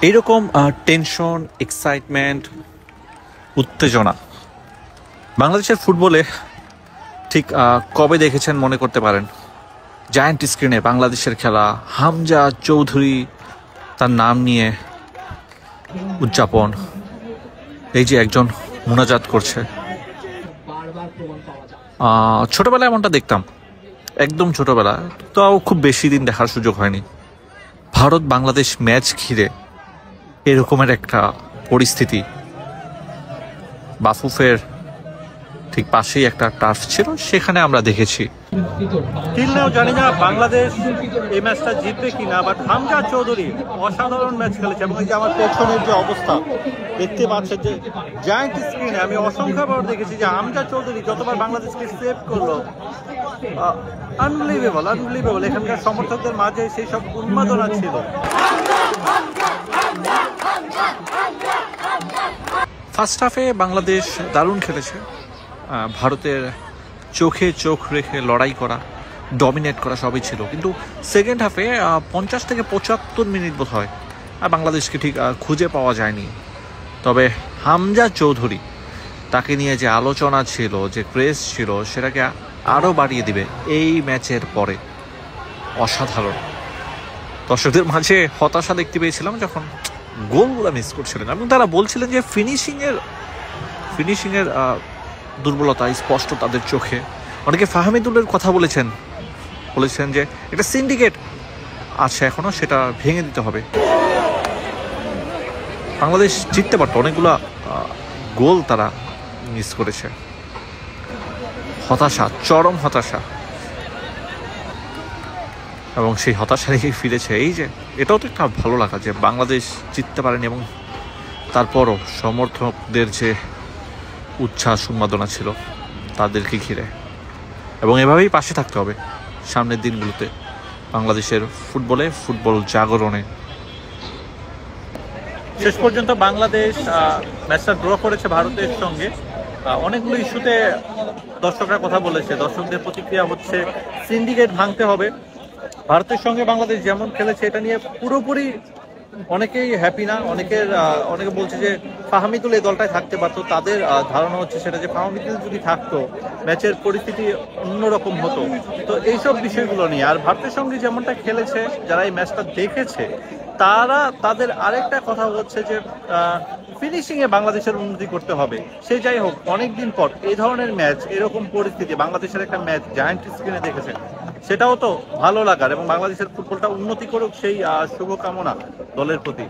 এইরকম tension, excitement, উত্তেজনা বাংলাদেশের ফুটবলে ঠিক কবে দেখেছেন মনে করতে পারেন? জায়ান্ট স্ক্রিনে বাংলাদেশের খেলা, হামজা চৌধুরী তার নাম নিয়ে উদযাপন, এই যে একজন মুনাজাত করছে। ছোটবেলায় এমনটা দেখতাম, একদম ছোটবেলা, তাও খুব বেশি দিন দেখার সুযোগ হয়নি। ভারত বাংলাদেশ ম্যাচ ঘিরে এরকমের একটা পরিস্থিতি, বাফুফের ঠিক পাশেই একটা টার্ফ ছিল, সেখানে আমরা দেখেছি। টিলনাও জানি না বাংলাদেশ এই ম্যাচটা জিতবে কিনা, বাট হামজা চৌধুরী অসাধারণ ম্যাচ খেলেছে। এবং এই যে আমার পেছনের যে অবস্থা দেখতে পাচ্ছেন, যে জায়ান্ট স্ক্রিনে আমি অসংখ্যবার দেখেছি যে হামজা চৌধুরী যতবার বাংলাদেশকে সেভ করলো, আনবিলিভেবল আনবিলিভেবল। এখানকার সমর্থকদের মাঝে সেই সব উন্মাদনা ছিল। ফার্স্ট হাফে বাংলাদেশ দারুণ খেলেছে, ভারতের চোখে চোখ রেখে লড়াই করা, ডমিনেট করা সবই ছিল। কিন্তু সেকেন্ড হাফে 50 থেকে 75 মিনিট বোধ হয় বাংলাদেশকে ঠিক খুঁজে পাওয়া যায়নি। তবে হামজা চৌধুরী, তাকে নিয়ে যে আলোচনা ছিল, যে ক্রেজ ছিল, সেটাকে আরও বাড়িয়ে দিবে এই ম্যাচের পরে। অসাধারণ। দর্শকদের মাঝে হতাশা দেখতে পেয়েছিলাম যখন গোলগুলো মিস করছিলেন, এবং তারা বলছিলেন যে ফিনিশিংয়ের দুর্বলতা স্পষ্ট তাদের চোখে। অনেকে ফাহমিদুলের কথা বলেছেন যে এটা সিন্ডিকেট আছে এখনো, সেটা ভেঙে দিতে হবে। বাংলাদেশ জিততে পারতো, অনেকগুলো গোল তারা মিস করেছে। হতাশা, চরম হতাশা, এবং সেই হতাশা রেখেই ফিরেছে। এই যে এটাও তো একটা ভালো লাগা যে বাংলাদেশ জিততে পারেনি, এবং তারপরও সমর্থকদের যে উচ্ছ্বাস উন্মাদনা ছিল তাদেরকে ঘিরে। এবং এভাবেই পাশে থাকতে হবে সামনের দিনগুলোতে বাংলাদেশের ফুটবল জাগরণে। শেষ পর্যন্ত বাংলাদেশ ম্যাচটা ড্র করেছে ভারতের সঙ্গে। অনেকগুলো ইস্যুতে দর্শকরা কথা বলেছে, দর্শকদের প্রতিক্রিয়া হচ্ছে সিন্ডিকেট ভাঙতে হবে। ভারতের সঙ্গে বাংলাদেশ যেমন খেলেছে এটা নিয়ে পুরোপুরি অনেকেই হ্যাপি না। অনেকে বলছে যে ফাহমিদুল এই দলটায় থাকতে পারতো। তাদের ধারণা হচ্ছে সেটা যে ফাহমিদুল যদি থাকতো ম্যাচের পরিস্থিতি অন্যরকম হতো। তো এইসব বিষয়গুলো নিয়ে, আর ভারতের সঙ্গে যেমনটা খেলেছে, যারা এই ম্যাচটা দেখেছে তাদের আরেকটা কথা হচ্ছে যে ফিনিশিংয়ে বাংলাদেশের উন্নতি করতে হবে। সে যাই হোক, অনেকদিন পর এই ধরনের ম্যাচ, এরকম পরিস্থিতি, বাংলাদেশের একটা ম্যাচ জায়ান্ট স্ক্রিনে দেখেছে, সেটাও তো ভালো লাগার। এবং বাংলাদেশের ফুটবলটা উন্নতি করুক, সেই শুভকামনা দলের প্রতি।